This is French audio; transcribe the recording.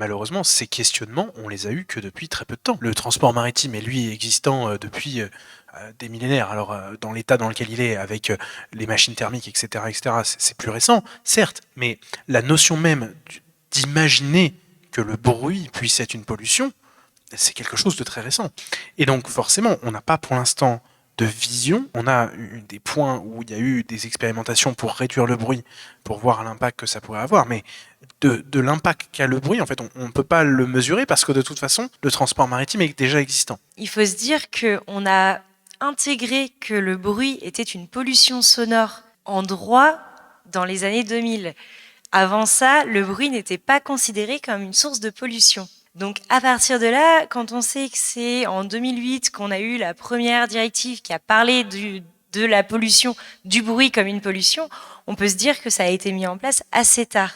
Malheureusement, ces questionnements, on les a eus que depuis très peu de temps. Le transport maritime est lui existant depuis des millénaires. Alors dans l'état dans lequel il est, avec les machines thermiques, etc., c'est plus récent, certes, mais la notion même d'imaginer que le bruit puisse être une pollution, c'est quelque chose de très récent. Et donc forcément, on n'a pas pour l'instant de vision. On a eu des points où il y a eu des expérimentations pour réduire le bruit, pour voir l'impact que ça pourrait avoir, mais de l'impact qu'a le bruit, en fait, on ne peut pas le mesurer parce que de toute façon, le transport maritime est déjà existant. Il faut se dire qu'on a intégré que le bruit était une pollution sonore en droit dans les années 2000. Avant ça, le bruit n'était pas considéré comme une source de pollution. Donc à partir de là, quand on sait que c'est en 2008 qu'on a eu la première directive qui a parlé de la pollution, du bruit comme une pollution, on peut se dire que ça a été mis en place assez tard.